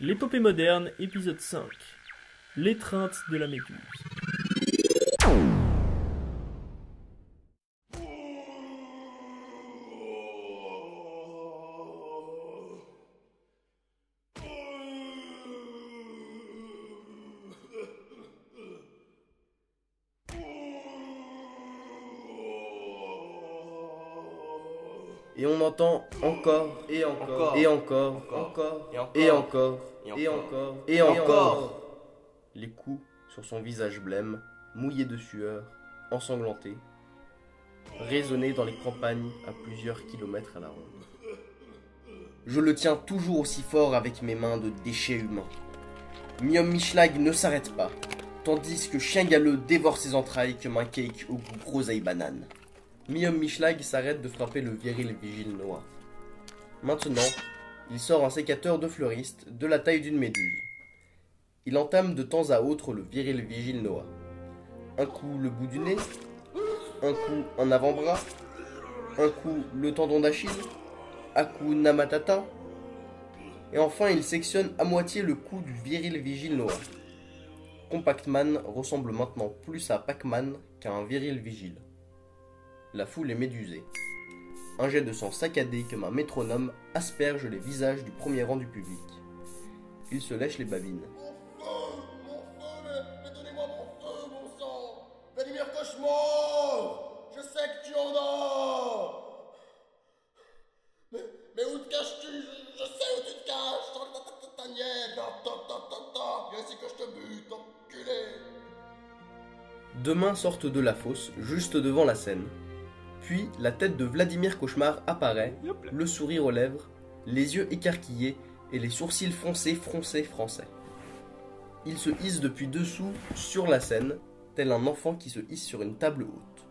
L'épopée moderne, épisode 5. L'étreinte de la méduse. Et on entend encore, et encore, et encore, et encore, et encore, et encore les coups sur son visage blême, mouillé de sueur, ensanglanté, résonner dans les campagnes à plusieurs kilomètres à la ronde. Je le tiens toujours aussi fort avec mes mains de déchets humains. Mium Mischlag ne s'arrête pas, tandis que Chien Galeux dévore ses entrailles comme un cake au goût groseille banane. Mium Mischlag s'arrête de frapper le viril vigile Noah. Maintenant, il sort un sécateur de fleuriste de la taille d'une méduse. Il entame de temps à autre le viril vigile Noah. Un coup le bout du nez, un coup un avant-bras, un coup le tendon d'Achille, un coup Namatata, et enfin il sectionne à moitié le cou du viril vigile Noah. Compactman ressemble maintenant plus à Pac-Man qu'à un viril vigile. La foule est médusée. Un jet de sang saccadé comme un métronome asperge les visages du premier rang du public. Il se lèche les babines. Mais donnez-moi mon feu, mon sang! Vladimir Cauchemar! Je sais que tu en as! Mais où te caches-tu? Je sais où tu te caches! Ta nièce! Viens ici que je te bute, enculé! Deux mains sortent de la fosse, juste devant la scène. Puis la tête de Vladimir Cauchemar apparaît, le sourire aux lèvres, les yeux écarquillés et les sourcils foncés français. Il se hisse depuis dessous sur la scène, tel un enfant qui se hisse sur une table haute.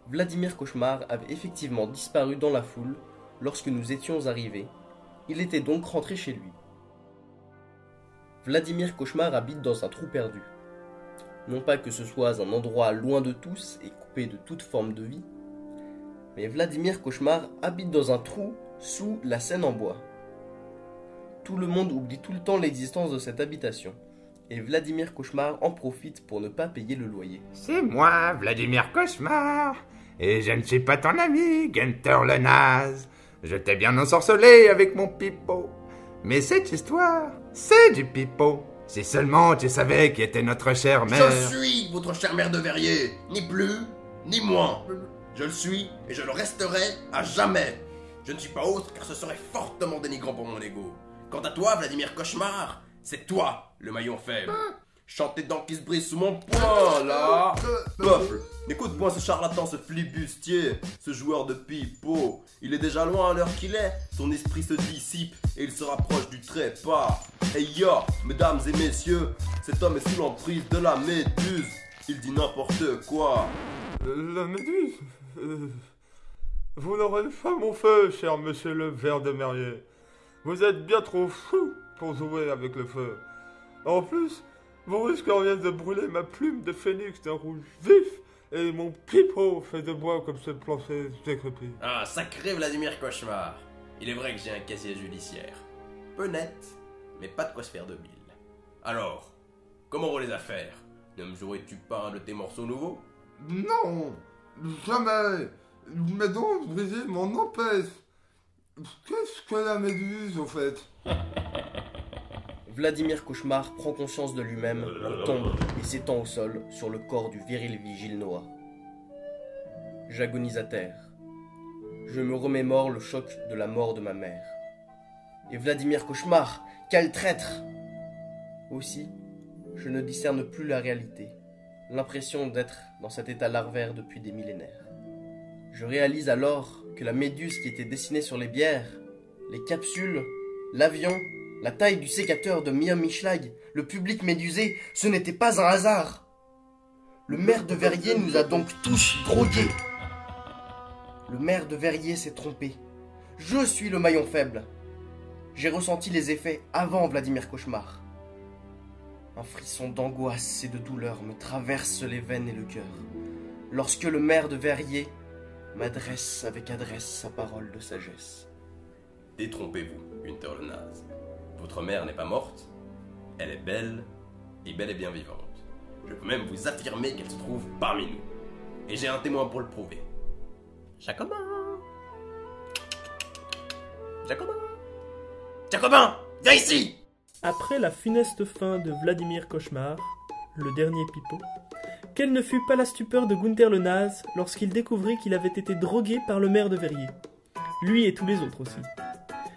Vladimir Cauchemar avait effectivement disparu dans la foule lorsque nous étions arrivés. Il était donc rentré chez lui. Vladimir Cauchemar habite dans un trou perdu. Non pas que ce soit un endroit loin de tous et coupé de toute forme de vie, mais Vladimir Cauchemar habite dans un trou sous la Seine en bois. Tout le monde oublie tout le temps l'existence de cette habitation, et Vladimir Cauchemar en profite pour ne pas payer le loyer. C'est moi, Vladimir Cauchemar, et je ne suis pas ton ami, Gunther le naze. Je t'ai bien ensorcelé avec mon pipeau. Mais cette histoire, c'est du pipeau. Si seulement tu savais qui était notre chère mère. Je suis votre chère mère de Verrier, ni plus, ni moins. Je le suis et je le resterai à jamais. Je ne suis pas autre car ce serait fortement dénigrant pour mon ego. Quant à toi, Vladimir Cauchemar, c'est toi le maillon faible. Chante tes dents qui se brisent sous mon poing, là. Peuple, n'écoute point ce charlatan, ce flibustier, ce joueur de pipeau. Il est déjà loin à l'heure qu'il est, son esprit se dissipe et il se rapproche du trépas. Hey yo, mesdames et messieurs, cet homme est sous l'emprise de la méduse. Il dit n'importe quoi. La méduse Vous n'aurez pas mon feu, cher monsieur le ver de Merrier. Vous êtes bien trop fou pour jouer avec le feu. En plus, vous risqueriez de brûler ma plume de phénix d'un rouge vif et mon pipeau fait de bois comme ce plancher décrépit. Ah, sacré Vladimir Cauchemar. Il est vrai que j'ai un casier judiciaire. Peu net, mais pas de quoi se faire de mille. Alors, comment vont les affaires? Ne me jouerais-tu pas un de tes morceaux nouveaux? Non, jamais. Mes dents brisées m'en empêchent. Qu'est-ce que la méduse, au fait? Vladimir Cauchemar prend conscience de lui-même, tombe et s'étend au sol sur le corps du viril vigile Noah. J'agonise à terre. Je me remémore le choc de la mort de ma mère. Et Vladimir Cauchemar, quel traître! Aussi, je ne discerne plus la réalité, l'impression d'être dans cet état larvaire depuis des millénaires. Je réalise alors que la méduse qui était dessinée sur les bières, les capsules, l'avion, la taille du sécateur de Mium Mischlag, le public médusé, ce n'était pas un hasard. Le maire de Verrier nous a donc tous drogués. Le maire de Verrier s'est trompé. Je suis le maillon faible. J'ai ressenti les effets avant Vladimir Cauchemar. Un frisson d'angoisse et de douleur me traverse les veines et le cœur, lorsque le maire de Verrier m'adresse avec adresse sa parole de sagesse. Détrompez-vous, Gunther le naze. Votre mère n'est pas morte, elle est belle et bel et bien vivante. Je peux même vous affirmer qu'elle se trouve parmi nous. Et j'ai un témoin pour le prouver. Jacobin! Jacobin! Jacobin! Viens ici! Après la funeste fin de Vladimir Cauchemar, le dernier pipeau, quelle ne fut pas la stupeur de Gunther le Naze lorsqu'il découvrit qu'il avait été drogué par le maire de Verrier. Lui et tous les autres aussi.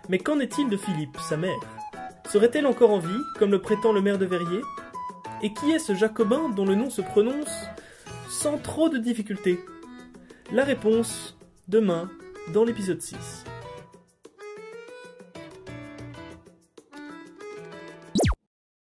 Mais qu'en est-il de Philippe, sa mère? Serait-elle encore en vie, comme le prétend le maire de Verrier? Et qui est ce Jacobin dont le nom se prononce sans trop de difficulté? La réponse, demain, dans l'épisode 6.